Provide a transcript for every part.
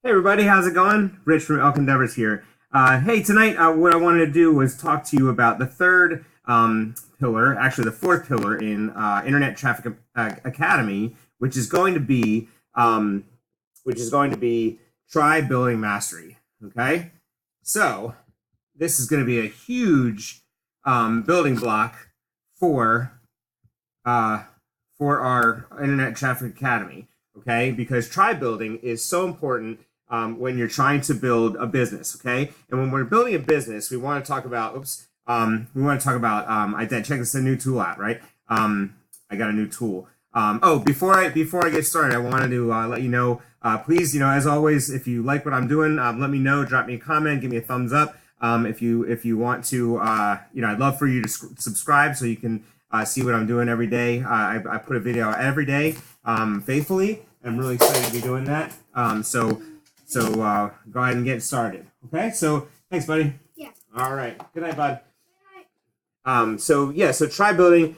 Hey everybody, how's it going? Rich from Elk Endeavors here. Hey, tonight what I wanted to do was talk to you about the third pillar, actually the fourth pillar in Internet Traffic Academy, which is going to be tribe building mastery. Okay, so this is going to be a huge building block for uh, for our Internet Traffic Academy. Okay, because tribe building is so important when you're trying to build a business. Okay, and when we're building a business, we want to talk about identity. Check this, a new tool out, right? I got a new tool. Before I get started, I wanted to let you know. Please, as always, if you like what I'm doing, let me know. Drop me a comment, give me a thumbs up. If you want to, I'd love for you to subscribe so you can see what I'm doing every day. I put a video out every day, faithfully. I'm really excited to be doing that. So go ahead and get started. Okay. So thanks, buddy. Yeah. All right. Good night, bud. So tribe building.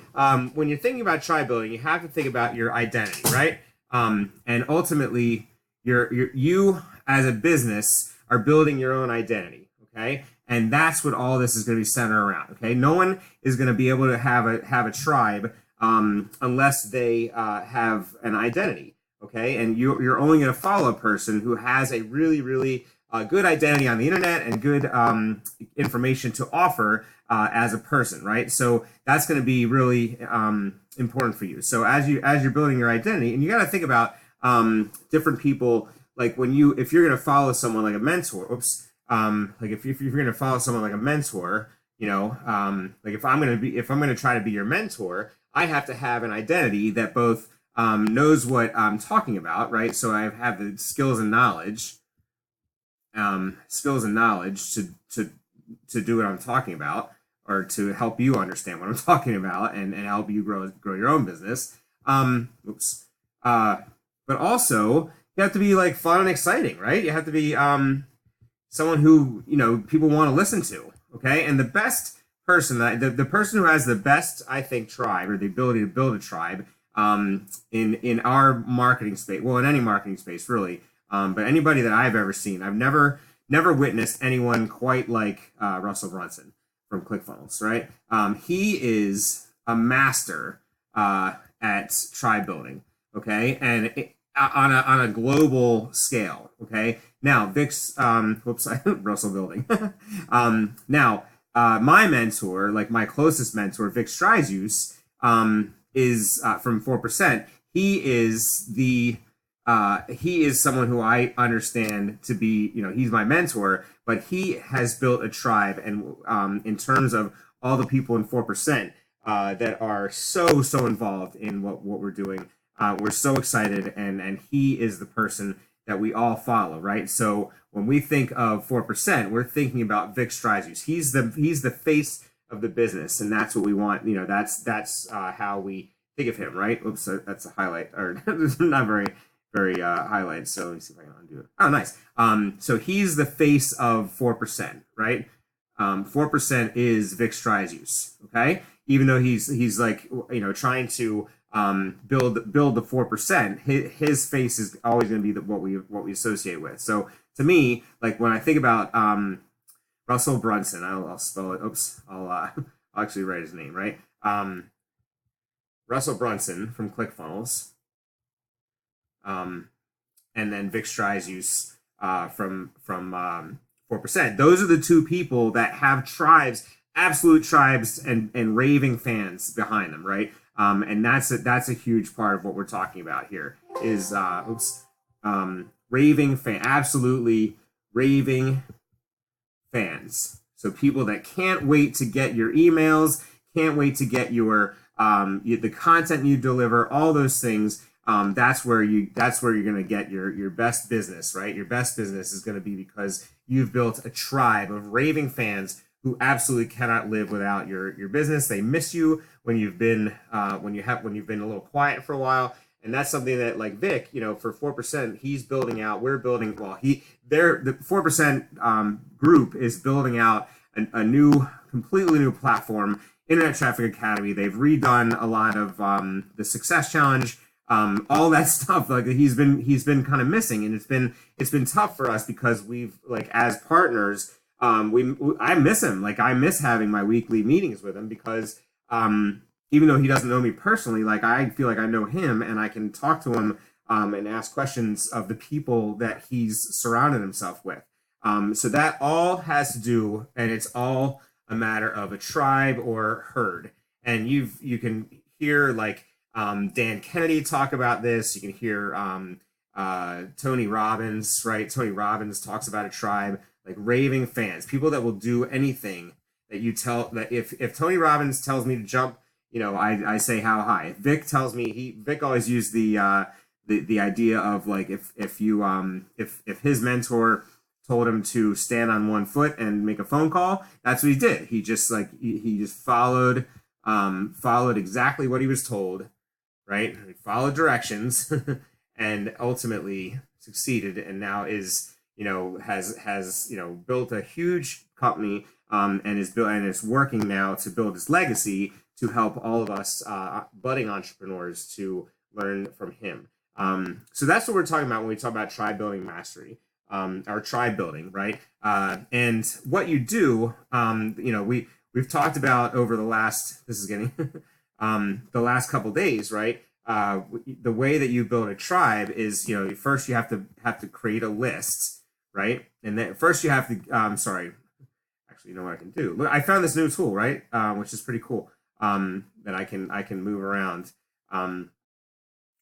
When you're thinking about tribe building, you have to think about your identity, right? And ultimately, you as a business are building your own identity. Okay. And that's what all this is going to be centered around. Okay, no one is going to be able to have a tribe unless they have an identity. Okay, and you're only going to follow a person who has a really good identity on the internet and good information to offer as a person, right? So that's going to be really important for you. So as you're building your identity, and you got to think about different people. Like if you're going to follow someone like a mentor. Like if you're going to follow someone like a mentor, like if I'm going to try to be your mentor, I have to have an identity that both knows what I'm talking about, right? So I have the skills and knowledge to do what I'm talking about, or to help you understand what I'm talking about and help you grow your own business. But also you have to be like fun and exciting, right? You have to be someone who people want to listen to. Okay, and the best person, the person who has the best, I think, tribe, or the ability to build a tribe in our marketing space, well, in any marketing space really, but anybody that I've ever seen, I've never witnessed anyone quite like Russell Brunson from ClickFunnels, right? He is a master at tribe building. Okay, and on a global scale. Okay, now Vick's Russell building. Now my mentor, like my closest mentor, Vick Strizheus, is from 4%. He is someone who I understand to be, he's my mentor, but he has built a tribe, and in terms of all the people in 4% that are so involved in what we're doing. We're so excited, and he is the person that we all follow, right? So when we think of 4%, we're thinking about Vick Strizheus. He's the face of the business, and that's what we want. That's how we think of him, right? Oops, that's a highlight, or not very highlight. So let me see if I can undo it. Oh, nice. So he's the face of 4%, right? 4% is Vick Strizheus, okay? Even though he's like trying to build the 4%, his face is always going to be what we associate with. So to me, like when I think about Russell Brunson, I'll spell it. Oops, I'll actually write his name, right? Russell Brunson from ClickFunnels, and then Vick Strizheus from 4%. Those are the two people that have tribes, absolute tribes, and raving fans behind them, right? And that's a huge part of what we're talking about here is raving fan, absolutely raving fans. So people that can't wait to get your emails, can't wait to get your the content you deliver, all those things. That's where you're going to get your best business, right? Your best business is going to be because you've built a tribe of raving fans who absolutely cannot live without your business. They miss you when you've been when you've been a little quiet for a while, and that's something that, like Vick, for 4%, he's building out. We're building. Well, the 4% group is building out a completely new platform, Internet Traffic Academy. They've redone a lot of the Success Challenge. all that stuff. Like he's been kind of missing, and it's been tough for us because we've like as partners, I miss him. Like I miss having my weekly meetings with him because even though he doesn't know me personally, like I feel like I know him and I can talk to him and ask questions of the people that he's surrounded himself with. So that all has to do, and it's all a matter of a tribe or herd. And you can hear like Dan Kennedy talk about this. You can hear Tony Robbins, right? Tony Robbins talks about a tribe, like raving fans, people that will do anything that you tell. That if Tony Robbins tells me to jump, I say how high. If Vick tells me, Vick always used the idea of like if his mentor told him to stand on one foot and make a phone call, that's what he did. He just he just followed exactly what he was told, right? He followed directions and ultimately succeeded, and now is has built a huge company and is working now to build his legacy to help all of us budding entrepreneurs to learn from him. So that's what we're talking about when we talk about tribe building mastery, or tribe building, right? And what you do, we've talked about over the last, this is getting the last couple days, right? The way that you build a tribe is, first you have to create a list, right? And then first you have to, sorry, actually, you know what I can do? Look, I found this new tool, right? Which is pretty cool. That I can move around.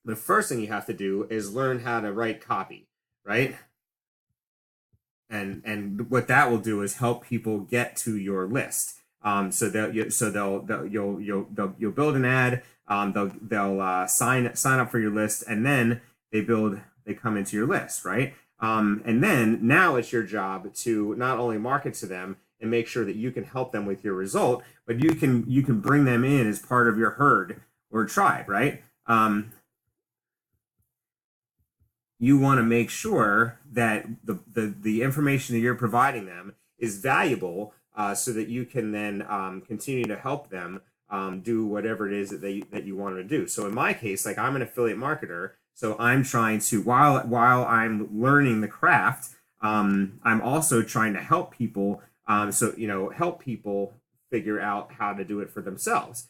The first thing you have to do is learn how to write copy, right? And what that will do is help people get to your list. So you'll build an ad. They'll sign up for your list, and then they come into your list, right? And then now it's your job to not only market to them and make sure that you can help them with your result, but you can bring them in as part of your herd or tribe, right? You want to make sure that the information that you're providing them is valuable, so that you can then continue to help them do whatever it is that you want to do. So in my case, like I'm an affiliate marketer, so I'm trying to while I'm learning the craft, I'm also trying to help people. Help people figure out how to do it for themselves.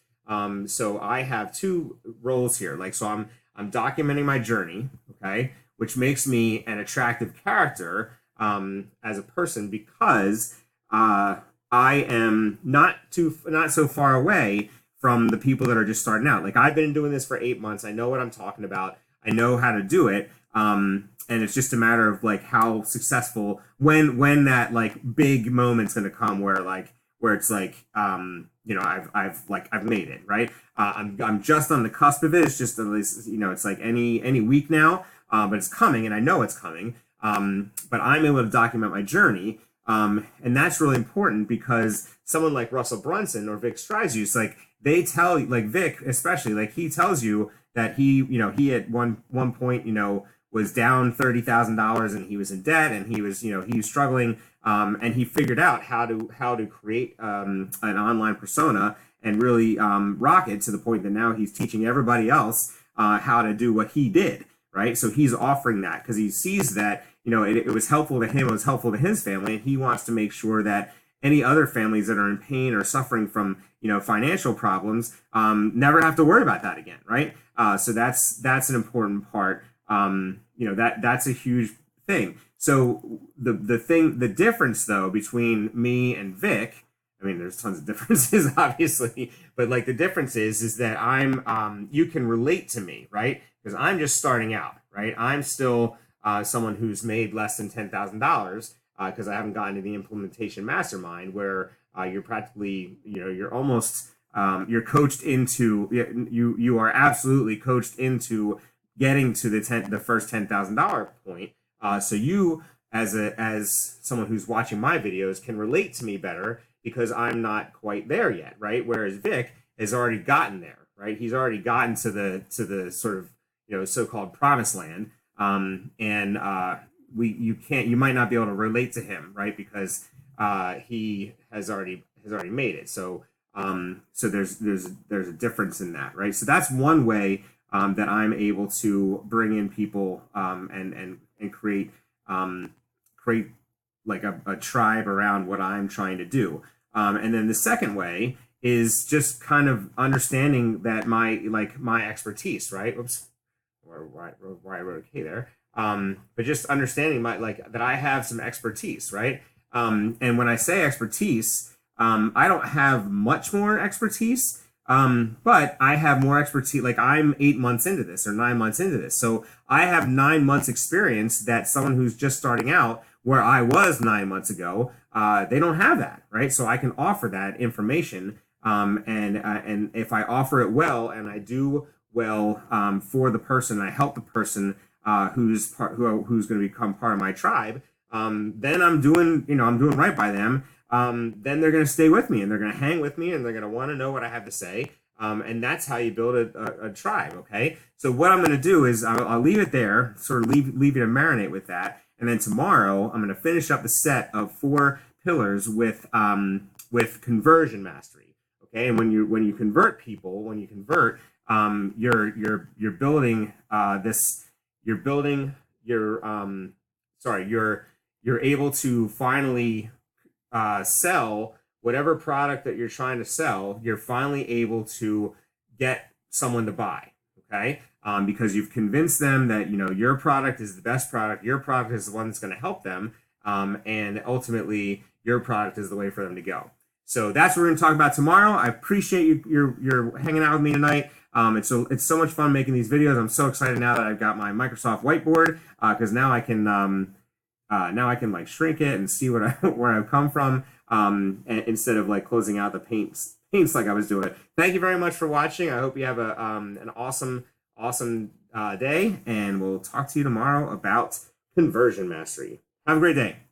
So I have two roles here. Like, so I'm documenting my journey, okay, which makes me an attractive character as a person because I am not so far away from the people that are just starting out. Like I've been doing this for 8 months. I know what I'm talking about. I know how to do it. And it's just a matter of like how successful when that like big moment's gonna come where it's like I've made it, right. I'm just on the cusp of it. It's just at least it's like any week now, but it's coming and I know it's coming. But I'm able to document my journey, and that's really important because someone like Russell Brunson or Vick Strizheus, like they tell, like Vick especially, like he tells you that he at one point was down $30,000 and he was in debt and he was struggling, and he figured out how to create an online persona and really rock it to the point that now he's teaching everybody else how to do what he did, right? So he's offering that because he sees that it was helpful to him, it was helpful to his family, and he wants to make sure that any other families that are in pain or suffering from financial problems never have to worry about that again, right? So that's an important part. That's a huge thing. So the difference though between me and Vick, I mean, there's tons of differences obviously, but like the difference is that I'm you can relate to me, right? Because I'm just starting out, right? I'm still someone who's made less than $10,000 because I haven't gotten to the implementation mastermind where you're practically you're almost you're coached into you are absolutely coached into getting to the first $10,000 point. So you as someone who's watching my videos can relate to me better because I'm not quite there yet, right? Whereas Vick has already gotten there, right? He's already gotten to the sort of so-called promised land, and you might not be able to relate to him, right? Because he has already made it. So there's a difference in that, right? So that's one way that I'm able to bring in people and create create like a tribe around what I'm trying to do. And then the second way is just kind of understanding that my expertise, right? Oops, why I wrote okay there. But just understanding that I have some expertise, right? And when I say expertise, I don't have much more expertise, but I have more expertise. Like I'm 8 months into this or 9 months into this. So I have 9 months experience that someone who's just starting out where I was 9 months ago, they don't have that, right? So I can offer that information. And if I offer it well and I do well for the person, I help the person who's going to become part of my tribe, then I'm doing right by them. Then they're going to stay with me and they're going to hang with me and they're going to want to know what I have to say. And that's how you build a tribe. Okay. So what I'm going to do is I'll leave it there, sort of leave you to marinate with that. And then tomorrow I'm going to finish up the set of 4 pillars with conversion mastery. Okay. And when you convert people, you're building you're able to finally sell whatever product that you're trying to sell. You're finally able to get someone to buy, okay? Because you've convinced them that your product is the best product. Your product is the one that's going to help them, and ultimately your product is the way for them to go. So that's what we're going to talk about tomorrow. I appreciate you're hanging out with me tonight. It's so much fun making these videos. I'm so excited now that I've got my Microsoft whiteboard because now I can like shrink it and see where I've come from, and instead of like closing out the paints like I was doing it. Thank you very much for watching. I hope you have an awesome day, and we'll talk to you tomorrow about conversion mastery. Have a great day.